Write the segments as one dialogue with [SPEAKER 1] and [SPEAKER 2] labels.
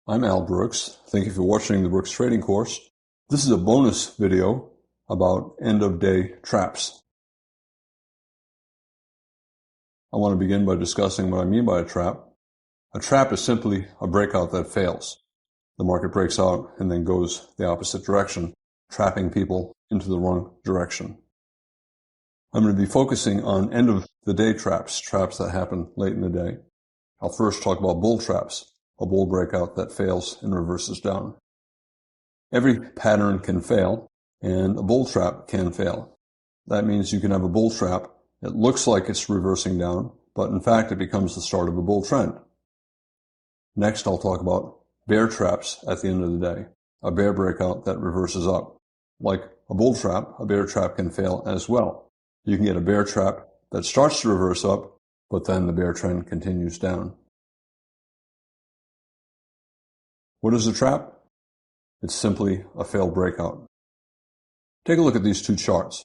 [SPEAKER 1] I'm Al Brooks. Thank you for watching the Brooks Trading Course. This is a bonus video about end-of-day traps. I want to begin by discussing what I mean by a trap. A trap is simply a breakout that fails. The market breaks out and then goes the opposite direction, trapping people into the wrong direction. I'm going to be focusing on end-of-the-day traps, traps that happen late in the day. I'll first talk about bull traps, a bull breakout that fails and reverses down. Every pattern can fail, and a bull trap can fail. That means you can have a bull trap that looks like it's reversing down, but in fact it becomes the start of a bull trend. Next, I'll talk about bear traps at the end of the day, a bear breakout that reverses up. Like a bull trap, a bear trap can fail as well. You can get a bear trap that starts to reverse up, but then the bear trend continues down. What is a trap? It's simply a failed breakout. Take a look at these two charts.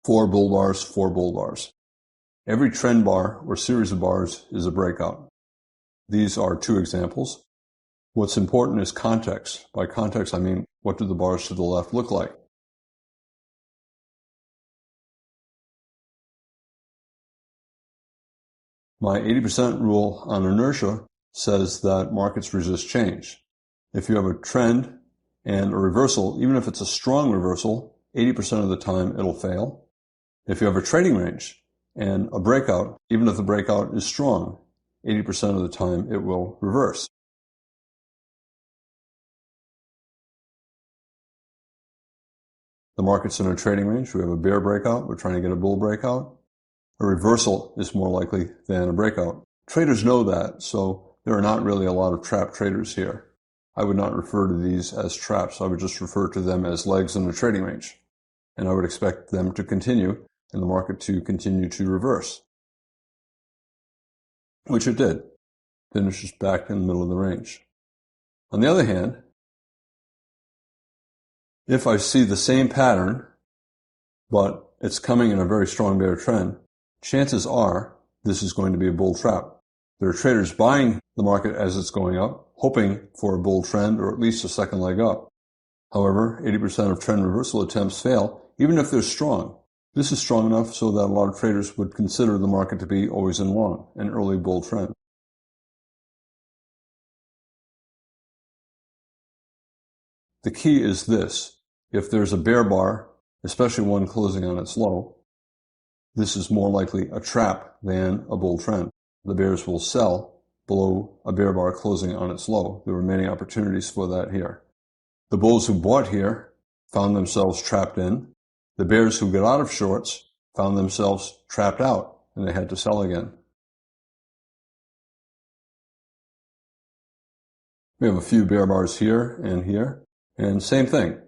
[SPEAKER 1] 4 bull bars, 4 bull bars. Every trend bar or series of bars is a breakout. These are 2 examples. What's important is context. By context, I mean, what do the bars to the left look like? My 80% rule on inertia says that markets resist change. If you have a trend and a reversal, even if it's a strong reversal, 80% of the time it'll fail. If you have a trading range and a breakout, even if the breakout is strong, 80% of the time it will reverse. The market's in a trading range. We have a bear breakout. We're trying to get a bull breakout. A reversal is more likely than a breakout. Traders know that, so there are not really a lot of trap traders here. I would not refer to these as traps. I would just refer to them as legs in a trading range. And I would expect them to continue and the market to continue to reverse, which it did. Finishes back in the middle of the range. On the other hand, if I see the same pattern, but it's coming in a very strong bear trend, chances are this is going to be a bull trap. There are traders buying the market as it's going up, hoping for a bull trend or at least a second leg up. However, 80% of trend reversal attempts fail, even if they're strong. This is strong enough so that a lot of traders would consider the market to be always in long, an early bull trend. The key is this. If there's a bear bar, especially one closing on its low, this is more likely a trap than a bull trend. The bears will sell below a bear bar closing on its low. There were many opportunities for that here. The bulls who bought here found themselves trapped in. The bears who got out of shorts found themselves trapped out, and they had to sell again. We have a few bear bars here, and same thing.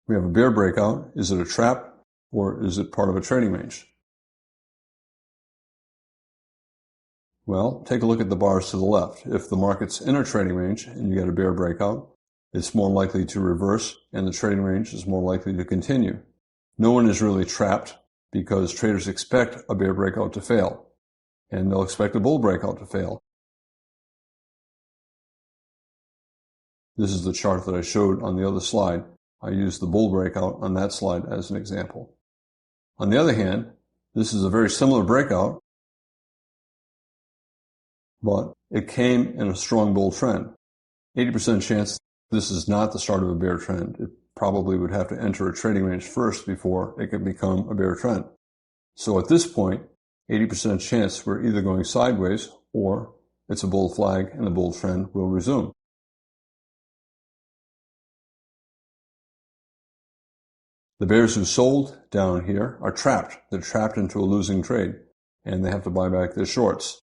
[SPEAKER 1] We have a bear breakout. Is it a trap, or is it part of a trading range? Well, take a look at the bars to the left. If the market's in a trading range and you get a bear breakout, it's more likely to reverse, and the trading range is more likely to continue. No one is really trapped because traders expect a bear breakout to fail, and they'll expect a bull breakout to fail. This is the chart that I showed on the other slide. I used the bull breakout on that slide as an example. On the other hand, this is a very similar breakout, but it came in a strong bull trend. 80% chance this is not the start of a bear trend. It probably would have to enter a trading range first before it could become a bear trend. So at this point, 80% chance we're either going sideways or it's a bull flag and the bull trend will resume. The bears who sold down here are trapped. They're trapped into a losing trade, and they have to buy back their shorts.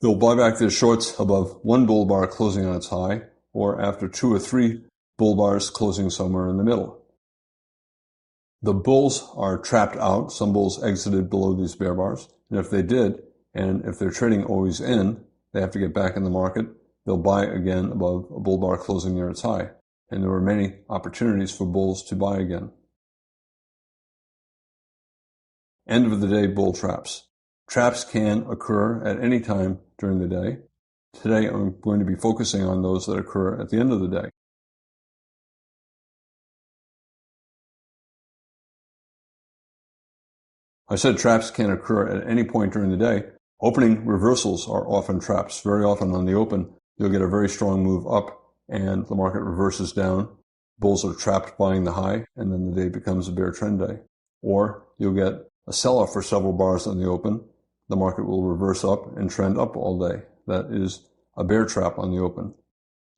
[SPEAKER 1] They'll buy back their shorts above one bull bar closing on its high, or after 2 or 3 bull bars closing somewhere in the middle. The bulls are trapped out. Some bulls exited below these bear bars, and if they did, and if they're trading always in, they have to get back in the market. They'll buy again above a bull bar closing near its high, and there were many opportunities for bulls to buy again. End of the day bull traps. Traps can occur at any time during the day. Today, I'm going to be focusing on those that occur at the end of the day. I said traps can occur at any point during the day. Opening reversals are often traps. Very often on the open, you'll get a very strong move up and the market reverses down. Bulls are trapped buying the high, and then the day becomes a bear trend day. Or you'll get a sell-off for several bars on the open. The market will reverse up and trend up all day. That is a bear trap on the open.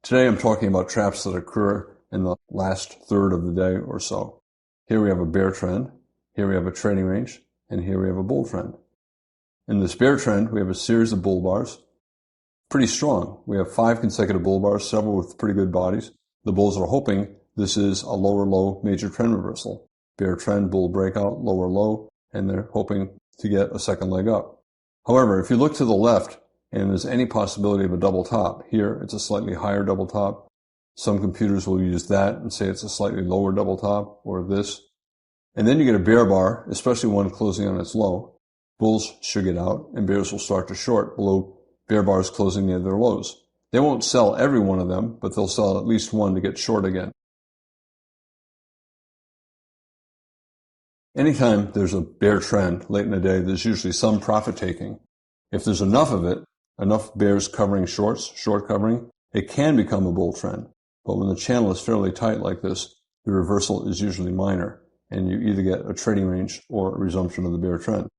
[SPEAKER 1] Today I'm talking about traps that occur in the last third of the day or so. Here we have a bear trend. Here we have a trading range. And here we have a bull trend. In this bear trend, we have a series of bull bars. Pretty strong. We have 5 consecutive bull bars, several with pretty good bodies. The bulls are hoping this is a lower low major trend reversal. Bear trend, bull breakout, lower low, and they're hoping to get a second leg up. However, if you look to the left and there's any possibility of a double top, here it's a slightly higher double top. Some computers will use that and say it's a slightly lower double top, or this. And then you get a bear bar, especially one closing on its low. Bulls should get out, and bears will start to short below bear bars closing near their lows. They won't sell every one of them, but they'll sell at least one to get short again. Anytime there's a bear trend late in the day, there's usually some profit taking. If there's enough of it, enough bears covering shorts, short covering, it can become a bull trend. But when the channel is fairly tight like this, the reversal is usually minor, and you either get a trading range or a resumption of the bear trend.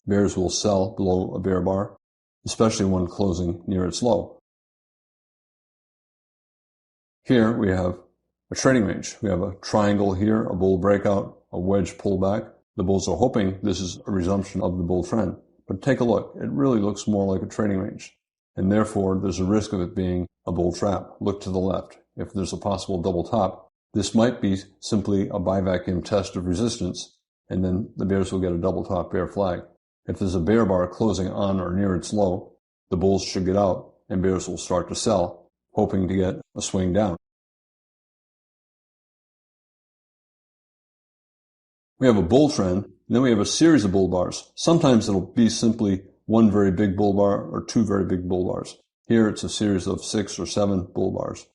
[SPEAKER 1] Bears will sell below a bear bar, especially when closing near its low. Here we have a trading range. We have a triangle here, a bull breakout, a wedge pullback. The bulls are hoping this is a resumption of the bull trend. But take a look. It really looks more like a trading range. And therefore, there's a risk of it being a bull trap. Look to the left. If there's a possible double top, this might be simply a buy vacuum test of resistance, and then the bears will get a double top bear flag. If there's a bear bar closing on or near its low, the bulls should get out and bears will start to sell, hoping to get a swing down. We have a bull trend, and then we have a series of bull bars. Sometimes it'll be simply one very big bull bar or 2 very big bull bars. Here it's a series of 6 or 7 bull bars.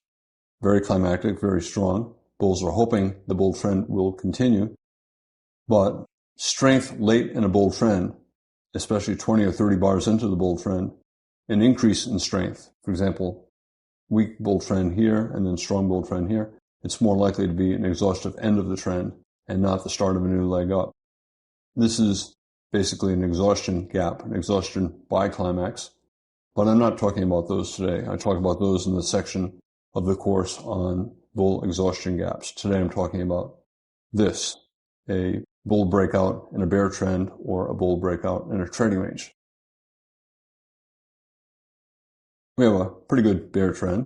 [SPEAKER 1] Very climactic, very strong. Bulls are hoping the bull trend will continue, but strength late in a bull trend, especially 20 or 30 bars into the bull trend, an increase in strength. For example, weak bull trend here and then strong bull trend here. It's more likely to be an exhaustive end of the trend and not the start of a new leg up. This is basically an exhaustion gap, an exhaustion buy climax, but I'm not talking about those today. I talk about those in the section of the course on bull exhaustion gaps. Today I'm talking about this, a bull breakout in a bear trend or a bull breakout in a trading range. We have a pretty good bear trend.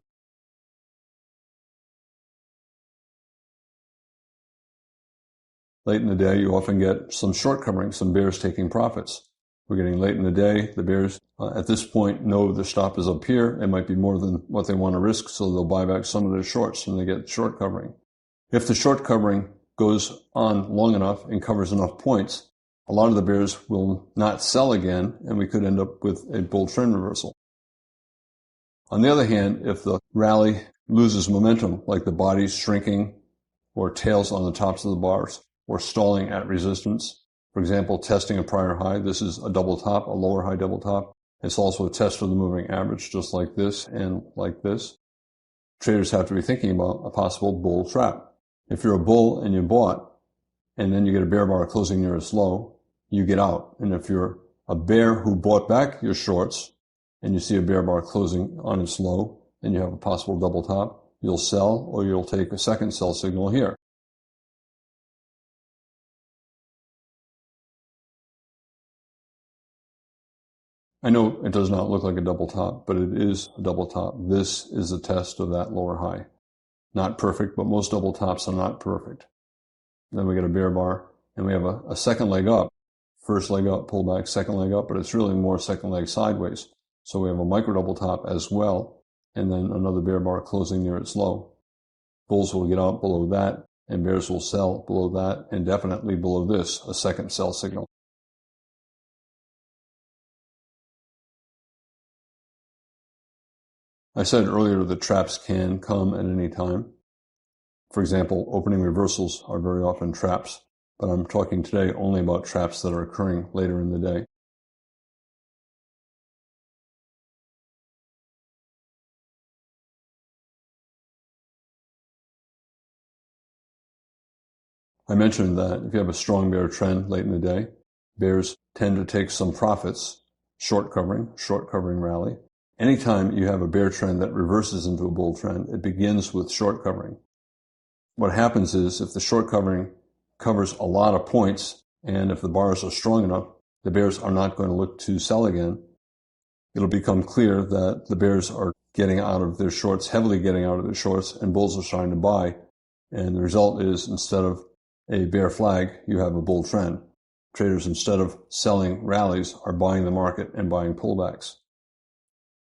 [SPEAKER 1] Late in the day, you often get some short covering, some bears taking profits. We're getting late in the day. The bears, at this point, know the stop is up here. It might be more than what they want to risk, so they'll buy back some of their shorts and they get short covering. If the short covering goes on long enough and covers enough points, a lot of the bears will not sell again, and we could end up with a bull trend reversal. On the other hand, if the rally loses momentum, like the body's shrinking or tails on the tops of the bars, or stalling at resistance. For example, testing a prior high. This is a double top, a lower high double top. It's also a test of the moving average, just like this and like this. Traders have to be thinking about a possible bull trap. If you're a bull and you bought, and then you get a bear bar closing near its low, you get out. And if you're a bear who bought back your shorts, and you see a bear bar closing on its low, and you have a possible double top, you'll sell, or you'll take a second sell signal here. I know it does not look like a double top, but it is a double top. This is a test of that lower high. Not perfect, but most double tops are not perfect. Then we get a bear bar, and we have a second leg up. First leg up, pull back, second leg up, but it's really more second leg sideways. So we have a micro double top as well, and then another bear bar closing near its low. Bulls will get out below that, and bears will sell below that, and definitely below this, a second sell signal. I said earlier that traps can come at any time. For example, opening reversals are very often traps, but I'm talking today only about traps that are occurring later in the day. I mentioned that if you have a strong bear trend late in the day, bears tend to take some profits, short covering rally. Anytime you have a bear trend that reverses into a bull trend, it begins with short covering. What happens is if the short covering covers a lot of points, and if the bars are strong enough, the bears are not going to look to sell again. It'll become clear that the bears are getting out of their shorts, heavily getting out of their shorts, and bulls are trying to buy. And the result is, instead of a bear flag, you have a bull trend. Traders, instead of selling rallies, are buying the market and buying pullbacks.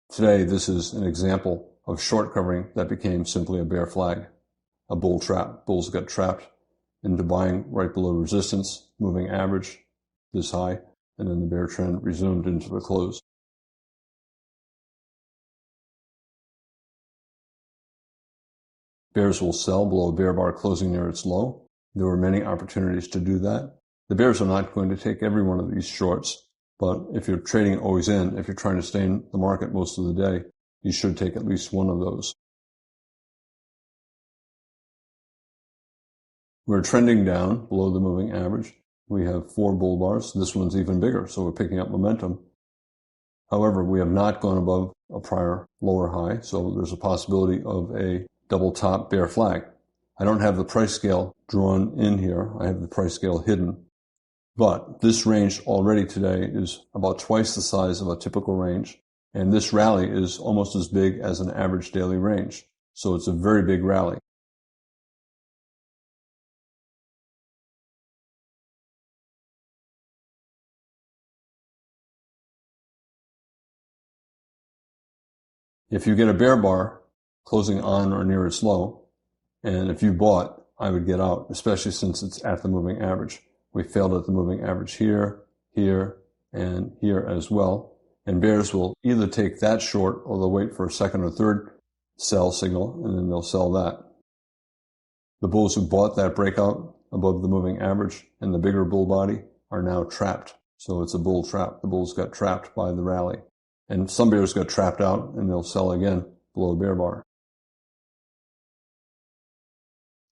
[SPEAKER 1] Today, this is an example of short covering that became simply a bear flag, a bull trap. Bulls got trapped into buying right below resistance, moving average this high, and then the bear trend resumed into the close. Bears will sell below a bear bar closing near its low. There were many opportunities to do that. The bears are not going to take every one of these shorts, but if you're trading always in, if you're trying to stay in the market most of the day, you should take at least one of those. We're trending down below the moving average. We have 4 bull bars. This one's even bigger, so we're picking up momentum. However, we have not gone above a prior lower high, so there's a possibility of a double top bear flag. I don't have the price scale drawn in here. I have the price scale hidden. But this range already today is about twice the size of a typical range, and this rally is almost as big as an average daily range. So it's a very big rally. If you get a bear bar closing on or near its low, and if you bought, I would get out, especially since it's at the moving average. We failed at the moving average here, here, and here as well. And bears will either take that short or they'll wait for a second or third sell signal, and then they'll sell that. The bulls who bought that breakout above the moving average and the bigger bull body are now trapped. So it's a bull trap. The bulls got trapped by the rally. And some bears got trapped out, and they'll sell again below a bear bar.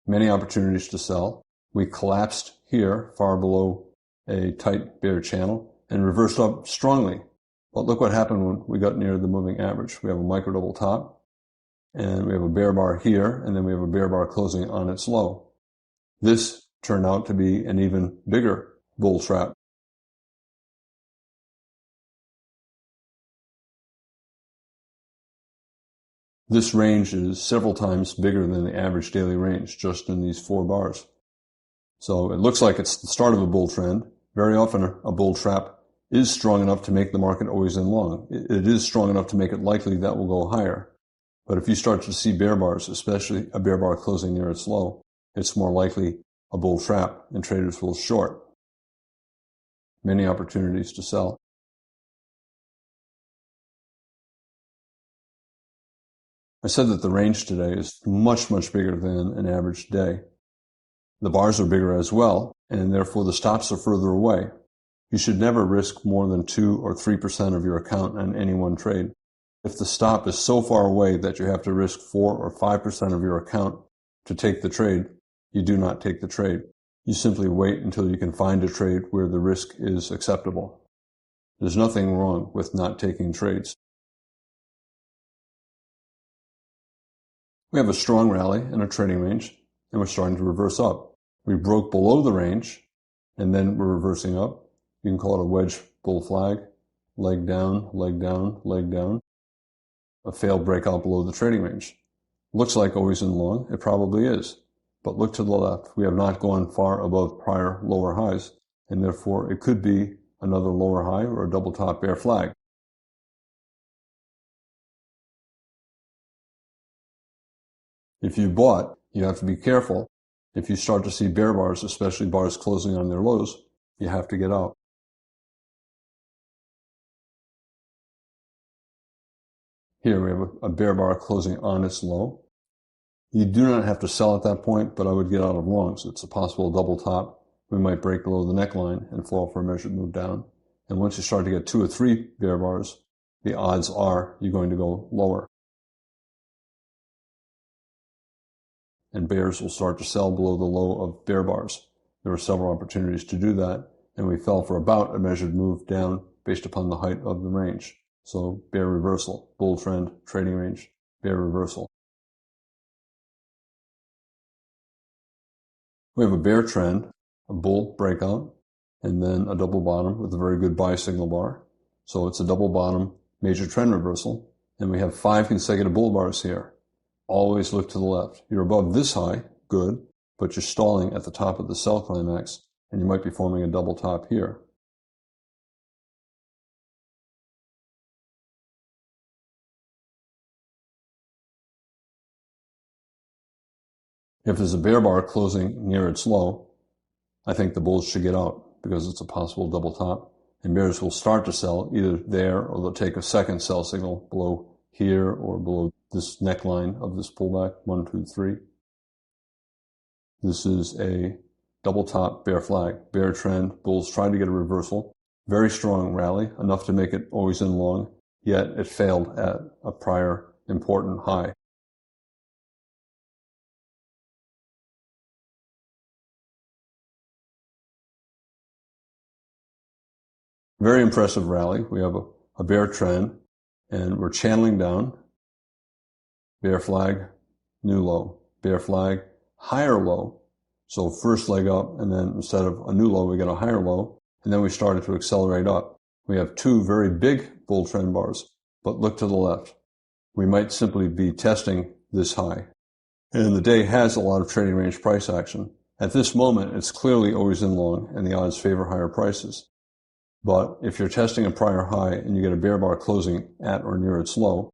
[SPEAKER 1] Many opportunities to sell. We collapsed here far below a tight bear channel and reversed up strongly. But look what happened when we got near the moving average. We have a micro double top, and we have a bear bar here, and then we have a bear bar closing on its low. This turned out to be an even bigger bull trap. This range is several times bigger than the average daily range just in these 4 bars. So it looks like it's the start of a bull trend. Very often a bull trap is strong enough to make the market always in long. It is strong enough to make it likely that will go higher. But if you start to see bear bars, especially a bear bar closing near its low, it's more likely a bull trap, and traders will short. Many opportunities to sell. I said that the range today is much, much bigger than an average day. The bars are bigger as well, and therefore the stops are further away. You should never risk more than 2 or 3% of your account on any one trade. If the stop is so far away that you have to risk 4 or 5% of your account to take the trade, you do not take the trade. You simply wait until you can find a trade where the risk is acceptable. There's nothing wrong with not taking trades. We have a strong rally in a trading range, and we're starting to reverse up. We broke below the range, and then we're reversing up. You can call it a wedge bull flag, leg down, leg down, leg down. A failed breakout below the trading range. Looks like always in long. It probably is. But look to the left. We have not gone far above prior lower highs, and therefore it could be another lower high or a double top bear flag. If you bought, you have to be careful. If you start to see bear bars, especially bars closing on their lows, you have to get out. Here we have a bear bar closing on its low. You do not have to sell at that point, but I would get out of longs. It's a possible double top. We might break below the neckline and fall for a measured move down. And once you start to get 2 or 3 bear bars, the odds are you're going to go lower. And bears will start to sell below the low of bear bars. There were several opportunities to do that, and we fell for about a measured move down based upon the height of the range. So bear reversal, bull trend, trading range, bear reversal. We have a bear trend, a bull breakout, and then a double bottom with a very good buy signal bar. So it's a double bottom, major trend reversal, and we have 5 consecutive bull bars here. Always look to the left. You're above this high, good, but you're stalling at the top of the sell climax, and you might be forming a double top here. If there's a bear bar closing near its low, I think the bulls should get out because it's a possible double top, and bears will start to sell either there or they'll take a second sell signal below here or below this neckline of this pullback, 1, 2, 3. This is a double top bear flag, bear trend, bulls trying to get a reversal. Very strong rally, enough to make it always in long, yet it failed at a prior important high. Very impressive rally. We have a bear trend, and we're channeling down. Bear flag, new low. Bear flag, higher low. So first leg up, and then instead of a new low, we get a higher low, and then we started to accelerate up. We have 2 very big bull trend bars, but look to the left. We might simply be testing this high. And the day has a lot of trading range price action. At this moment, it's clearly always in long, and the odds favor higher prices. But if you're testing a prior high and you get a bear bar closing at or near its low,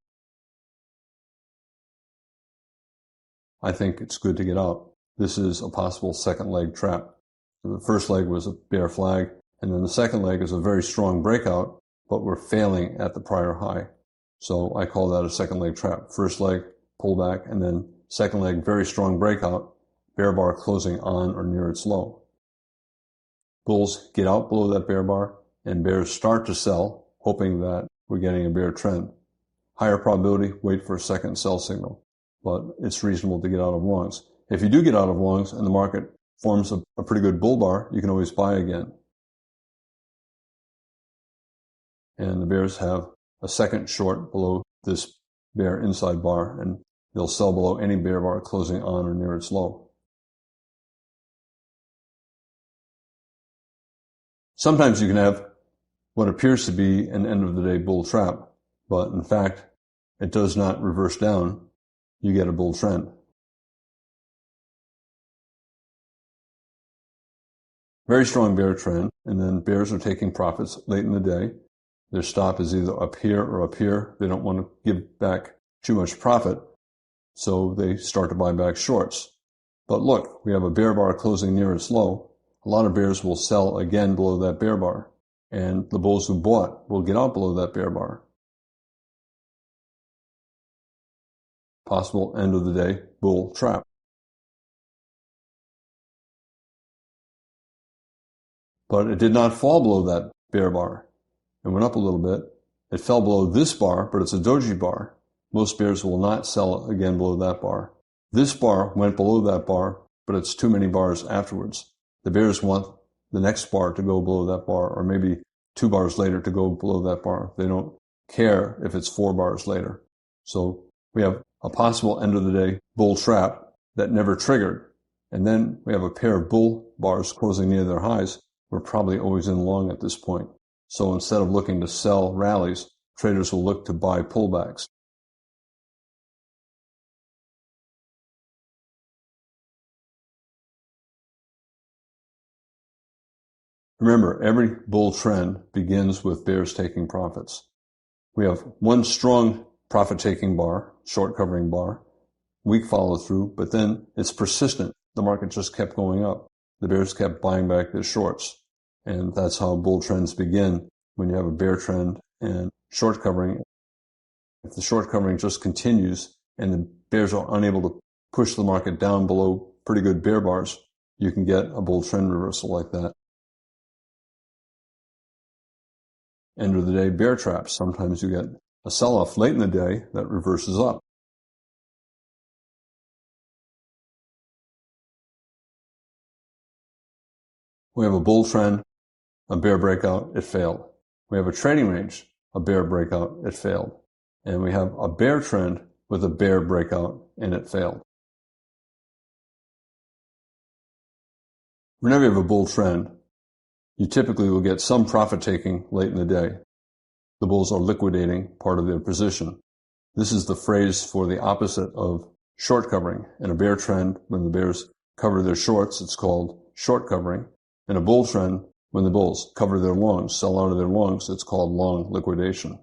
[SPEAKER 1] I think it's good to get out. This is a possible second leg trap. So the first leg was a bear flag, and then the second leg is a very strong breakout, but we're failing at the prior high. So I call that a second leg trap. First leg, pullback, and then second leg, very strong breakout, bear bar closing on or near its low. Bulls get out below that bear bar, and bears start to sell, hoping that we're getting a bear trend. Higher probability, wait for a second sell signal, but it's reasonable to get out of longs. If you do get out of longs and the market forms a pretty good bull bar, you can always buy again. And the bears have a second short below this bear inside bar, and they'll sell below any bear bar closing on or near its low. Sometimes you can have what appears to be an end of the day bull trap, but in fact, it does not reverse down. You get a bull trend. Very strong bear trend, and then bears are taking profits late in the day. Their stop is either up here or up here. They don't want to give back too much profit, so they start to buy back shorts. But look, we have a bear bar closing near its low. A lot of bears will sell again below that bear bar, and the bulls who bought will get out below that bear bar. Possible end of the day bull trap. But it did not fall below that bear bar. It went up a little bit. It fell below this bar, but it's a doji bar. Most bears will not sell again below that bar. This bar went below that bar, but it's too many bars afterwards. The bears want the next bar to go below that bar, or maybe 2 bars later to go below that bar. They don't care if it's 4 bars later. So we have a possible end of the day bull trap that never triggered. And then we have a pair of bull bars closing near their highs. We're probably always in long at this point. So instead of looking to sell rallies, traders will look to buy pullbacks. Remember, every bull trend begins with bears taking profits. We have one strong profit-taking bar, short covering bar, weak follow-through, but then it's persistent. The market just kept going up. The bears kept buying back their shorts. And that's how bull trends begin, when you have a bear trend and short covering If the short covering just continues and the bears are unable to push the market down below pretty good bear bars, you can get a bull trend reversal like that. End of the day bear traps. Sometimes you get a sell-off late in the day that reverses up. We have a bull trend, a bear breakout, it failed. We have a trading range, a bear breakout, it failed. And we have a bear trend with a bear breakout, and it failed. Whenever you have a bull trend, you typically will get some profit taking late in the day. The bulls are liquidating part of their position. This is the phrase for the opposite of short covering. In a bear trend, when the bears cover their shorts, it's called short covering. In a bull trend, when the bulls cover their longs, sell out of their longs, it's called long liquidation.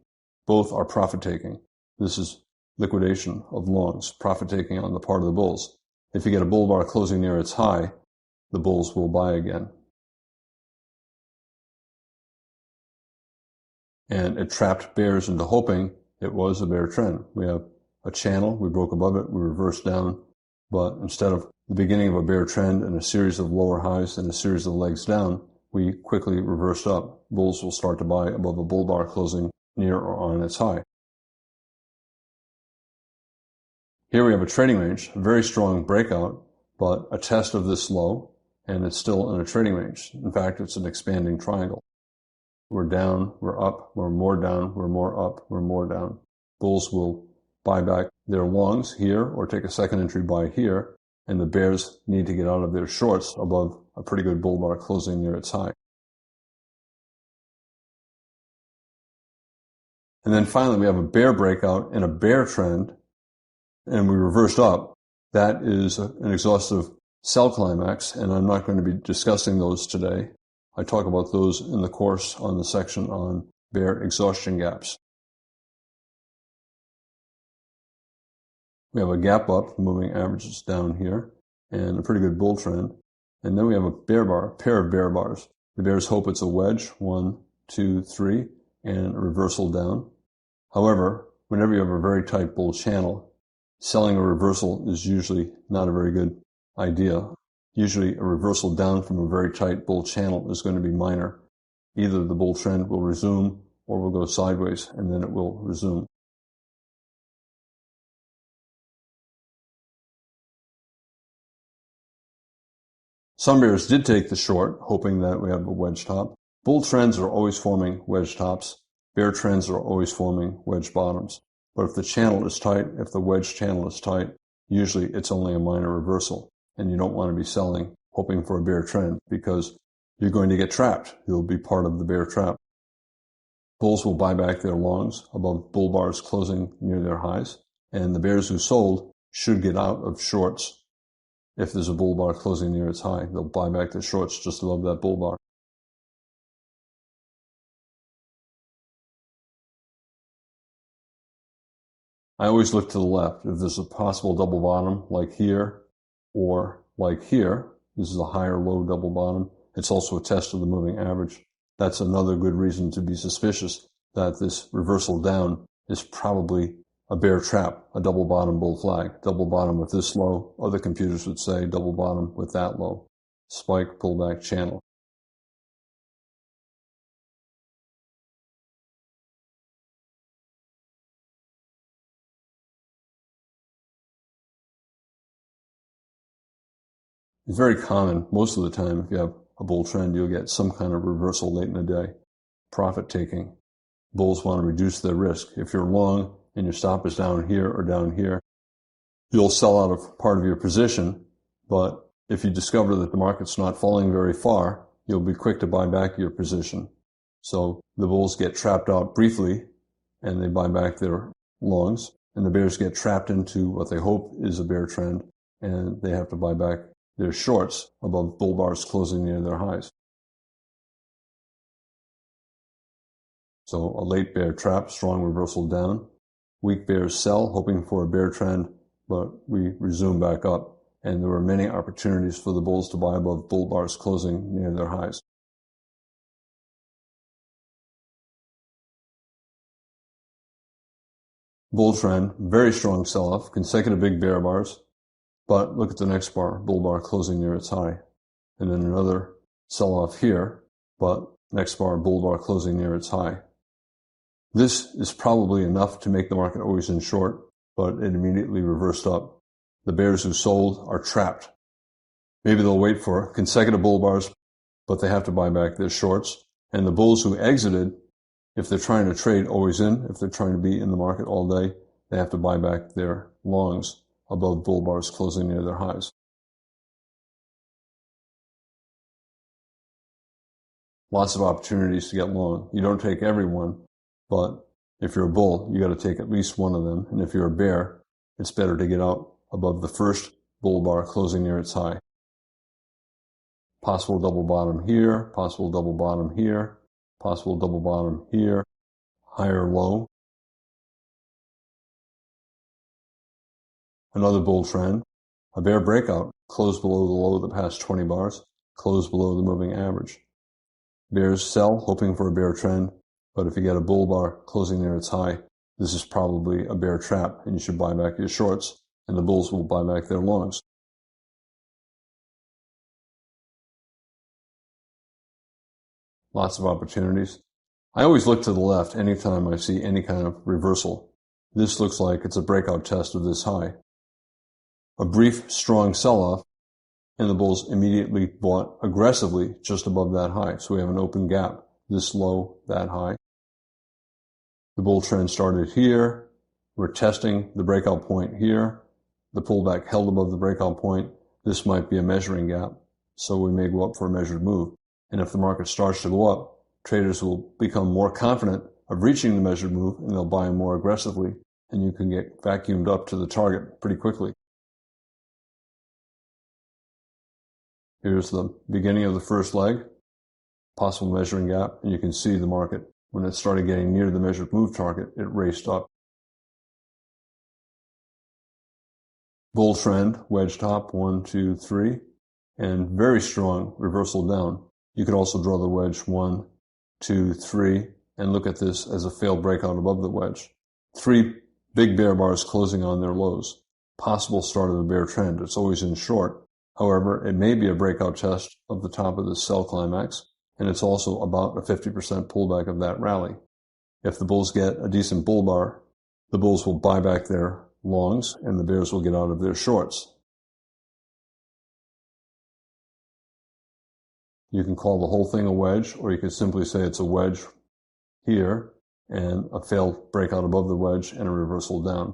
[SPEAKER 1] Both are profit taking. This is liquidation of longs, profit taking on the part of the bulls. If you get a bull bar closing near its high, the bulls will buy again. And it trapped bears into hoping it was a bear trend. We have a channel, we broke above it, we reversed down, but instead of the beginning of a bear trend and a series of lower highs and a series of legs down, we quickly reversed up. Bulls will start to buy above a bull bar closing near or on its high. Here we have a trading range, a very strong breakout, but a test of this low, and it's still in a trading range. In fact, it's an expanding triangle. We're down, we're up, we're more down, we're more up, we're more down. Bulls will buy back their longs here or take a second entry buy here, and the bears need to get out of their shorts above a pretty good bull bar closing near its high. And then finally, we have a bear breakout and a bear trend, and we reversed up. That is an exhaustive sell climax, and I'm not going to be discussing those today. I talk about those in the course on the section on bear exhaustion gaps. We have a gap up, moving averages down here, and a pretty good bull trend. And then we have a bear bar, a pair of bear bars. The bears hope it's a wedge, 1, 2, 3, and a reversal down. However, whenever you have a very tight bull channel, selling a reversal is usually not a very good idea. Usually a reversal down from a very tight bull channel is going to be minor. Either the bull trend will resume or will go sideways, and then it will resume. Some bears did take the short, hoping that we have a wedge top. Bull trends are always forming wedge tops. Bear trends are always forming wedge bottoms. But if the channel is tight, if the wedge channel is tight, usually it's only a minor reversal. And you don't want to be selling hoping for a bear trend because you're going to get trapped. You'll be part of the bear trap. Bulls will buy back their longs above bull bars closing near their highs. And the bears who sold should get out of shorts. If there's a bull bar closing near its high, they'll buy back their shorts just above that bull bar. I always look to the left. If there's a possible double bottom like here or like here, this is a higher low double bottom. It's also a test of the moving average. That's another good reason to be suspicious that this reversal down is probably a bear trap, a double bottom bull flag. Double bottom with this low, other computers would say double bottom with that low. Spike, pullback, channel. It's very common, most of the time, if you have a bull trend, you'll get some kind of reversal late in the day. Profit taking. Bulls want to reduce their risk. If you're long and your stop is down here or down here, you'll sell out of part of your position, but if you discover that the market's not falling very far, you'll be quick to buy back your position. So the bulls get trapped out briefly and they buy back their longs, and the bears get trapped into what they hope is a bear trend, and they have to buy back their shorts above bull bars closing near their highs. So a late bear trap, strong reversal down. Weak bears sell, hoping for a bear trend, but we resume back up. And there were many opportunities for the bulls to buy above bull bars closing near their highs. Bull trend, very strong sell-off, consecutive big bear bars. But look at the next bar, bull bar closing near its high. And then another sell-off here, but next bar, bull bar closing near its high. This is probably enough to make the market always in short, but it immediately reversed up. The bears who sold are trapped. Maybe they'll wait for consecutive bull bars, but they have to buy back their shorts. And the bulls who exited, if they're trying to trade always in, if they're trying to be in the market all day, they have to buy back their longs above bull bars closing near their highs. Lots of opportunities to get long. You don't take every one, but if you're a bull, you got to take at least one of them. And if you're a bear, it's better to get out above the first bull bar closing near its high. Possible double bottom here, possible double bottom here, possible double bottom here, higher low. Another bull trend, a bear breakout, close below the low of the past 20 bars, close below the moving average. Bears sell, hoping for a bear trend, but if you get a bull bar closing near its high, this is probably a bear trap, and you should buy back your shorts, and the bulls will buy back their longs. Lots of opportunities. I always look to the left anytime I see any kind of reversal. This looks like it's a breakout test of this high. A brief, strong sell-off, and the bulls immediately bought aggressively just above that high. So we have an open gap, this low, that high. The bull trend started here. We're testing the breakout point here. The pullback held above the breakout point. This might be a measuring gap, so we may go up for a measured move. And if the market starts to go up, traders will become more confident of reaching the measured move, and they'll buy more aggressively, and you can get vacuumed up to the target pretty quickly. Here's the beginning of the first leg, possible measuring gap, and you can see the market. When it started getting near the measured move target, it raced up. Bull trend, wedge top, 1, 2, 3, and very strong reversal down. You could also draw the wedge 1, 2, 3, and look at this as a failed breakout above the wedge. 3 big bear bars closing on their lows. Possible start of a bear trend. It's always in short. However, it may be a breakout test of the top of the sell climax, and it's also about a 50% pullback of that rally. If the bulls get a decent bull bar, the bulls will buy back their longs, and the bears will get out of their shorts. You can call the whole thing a wedge, or you could simply say it's a wedge here and a failed breakout above the wedge and a reversal down.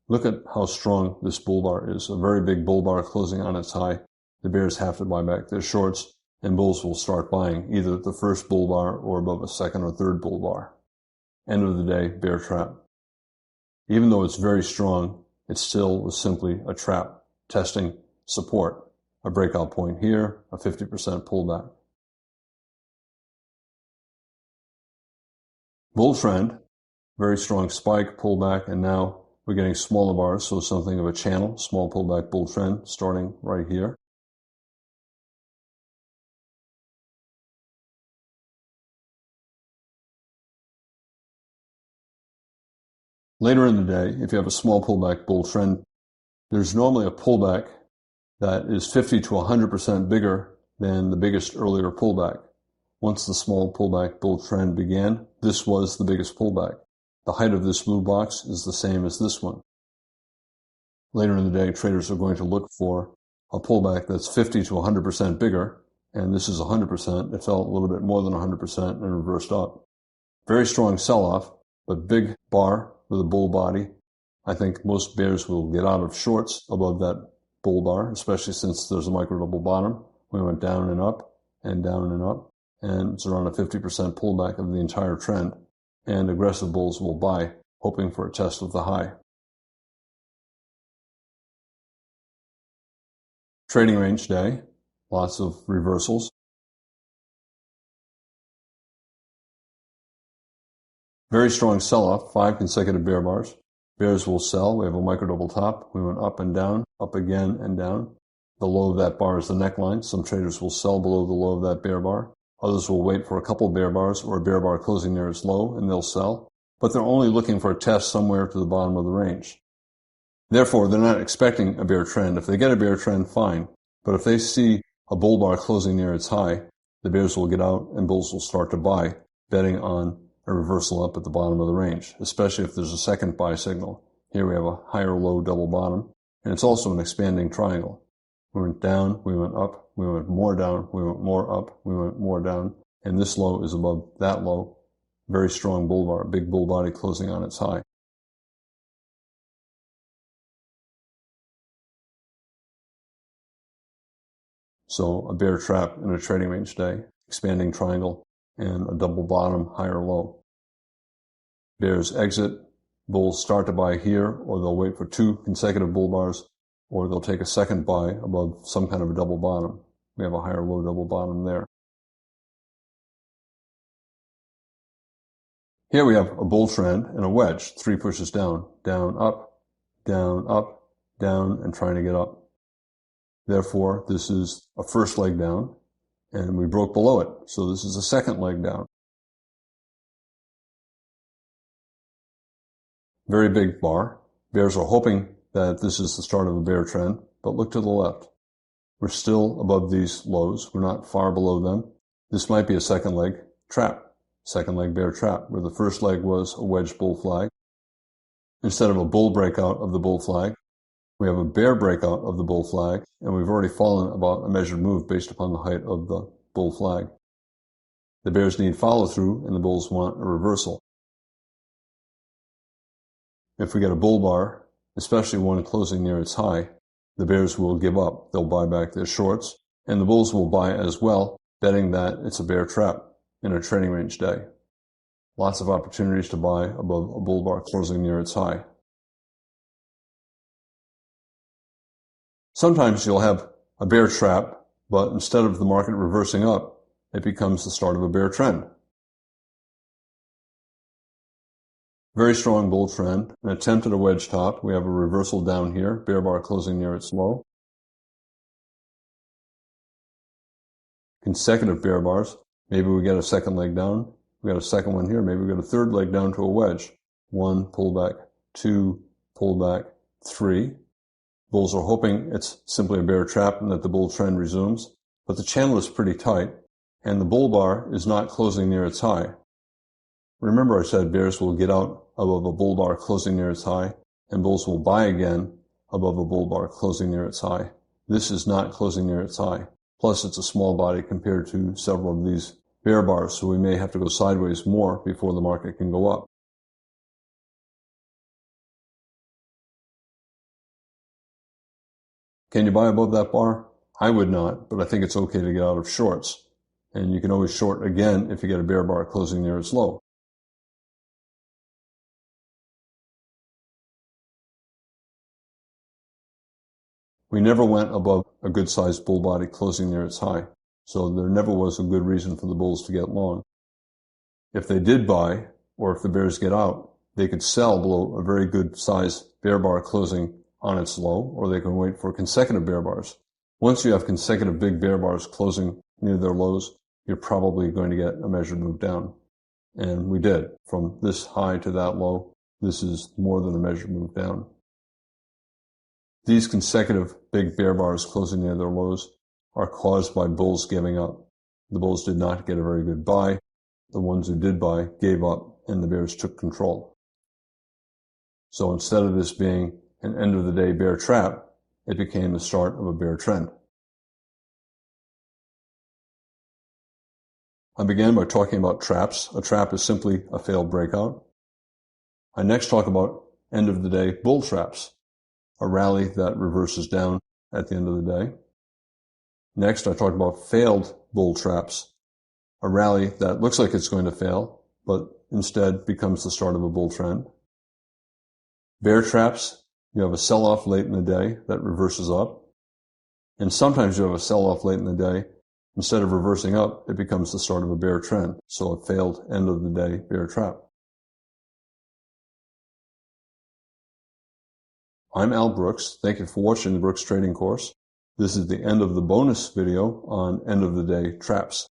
[SPEAKER 1] Look at how strong this bull bar is. A very big bull bar closing on its high. The bears have to buy back their shorts, and bulls will start buying either the first bull bar or above a second or third bull bar. End of the day, bear trap. Even though it's very strong, it still was simply a trap, testing support, a breakout point here, a 50% pullback. Bull trend, very strong spike, pullback, and now we're getting smaller bars, so something of a channel, small pullback bull trend starting right here. Later in the day, if you have a small pullback bull trend, there's normally a pullback that is 50 to 100% bigger than the biggest earlier pullback. Once the small pullback bull trend began, this was the biggest pullback. The height of this blue box is the same as this one. Later in the day, traders are going to look for a pullback that's 50 to 100% bigger, and this is 100%. It fell a little bit more than 100% and reversed up. Very strong sell-off, but big bar with a bull body. I think most bears will get out of shorts above that bull bar, especially since there's a micro double bottom. We went down and up and down and up, and it's around a 50% pullback of the entire trend, and aggressive bulls will buy, hoping for a test of the high. Trading range day, lots of reversals. Very strong sell-off, 5 consecutive bear bars. Bears will sell. We have a micro double top. We went up and down, up again and down. The low of that bar is the neckline. Some traders will sell below the low of that bear bar. Others will wait for a couple bear bars or a bear bar closing near its low and they'll sell, but they're only looking for a test somewhere to the bottom of the range. Therefore, they're not expecting a bear trend. If they get a bear trend, fine. But if they see a bull bar closing near its high, the bears will get out and bulls will start to buy, betting on a reversal up at the bottom of the range, especially if there's a second buy signal. Here we have a higher low double bottom, and it's also an expanding triangle. We went down, we went up, we went more down, we went more up, we went more down, and this low is above that low. Very strong bull bar, big bull body closing on its high. So a bear trap in a trading range day, expanding triangle, and a double bottom, higher low. Bears exit, bulls start to buy here, or they'll wait for 2 consecutive bull bars, or they'll take a second buy above some kind of a double bottom. We have a higher low double bottom there. Here we have a bull trend and a wedge, 3 pushes down, down, up, down, and trying to get up. Therefore, this is a first leg down, and we broke below it. So this is a second leg down. Very big bar. Bears are hoping that this is the start of a bear trend, but look to the left. We're still above these lows. We're not far below them. This might be a second leg trap, second leg bear trap, where the first leg was a wedge bull flag. Instead of a bull breakout of the bull flag, we have a bear breakout of the bull flag, and we've already fallen about a measured move based upon the height of the bull flag. The bears need follow through, and the bulls want a reversal. If we get a bull bar, especially one closing near its high, the bears will give up. They'll buy back their shorts, and the bulls will buy as well, betting that it's a bear trap in a trading range day. Lots of opportunities to buy above a bull bar closing near its high. Sometimes you'll have a bear trap, but instead of the market reversing up, it becomes the start of a bear trend. Very strong bull trend, an attempt at a wedge top. We have a reversal down here, bear bar closing near its low. Consecutive bear bars. Maybe we get a second leg down. We got a second one here. Maybe we get a third leg down to a wedge. 1, pullback, 2, pullback, 3. Bulls are hoping it's simply a bear trap and that the bull trend resumes, but the channel is pretty tight, and the bull bar is not closing near its high. Remember I said bears will get out above a bull bar closing near its high, and bulls will buy again above a bull bar closing near its high. This is not closing near its high. Plus, it's a small body compared to several of these bear bars, so we may have to go sideways more before the market can go up. Can you buy above that bar? I would not, but I think it's okay to get out of shorts. And you can always short again if you get a bear bar closing near its low. We never went above a good-sized bull body closing near its high, so there never was a good reason for the bulls to get long. If they did buy, or if the bears get out, they could sell below a very good-sized bear bar closing on its low, or they can wait for consecutive bear bars. Once you have consecutive big bear bars closing near their lows, you're probably going to get a measured move down. And we did. From this high to that low, this is more than a measured move down. These consecutive big bear bars closing near their lows are caused by bulls giving up. The bulls did not get a very good buy. The ones who did buy gave up, and the bears took control. So instead of this being an end-of-the-day bear trap, it became the start of a bear trend. I began by talking about traps. A trap is simply a failed breakout. I next talk about end-of-the-day bull traps, a rally that reverses down at the end of the day. Next, I talk about failed bull traps, a rally that looks like it's going to fail, but instead becomes the start of a bull trend. Bear traps, you have a sell-off late in the day that reverses up. And sometimes you have a sell-off late in the day. Instead of reversing up, it becomes the start of a bear trend. So a failed end-of-the-day bear trap. I'm Al Brooks. Thank you for watching the Brooks Trading Course. This is the end of the bonus video on end-of-the-day traps.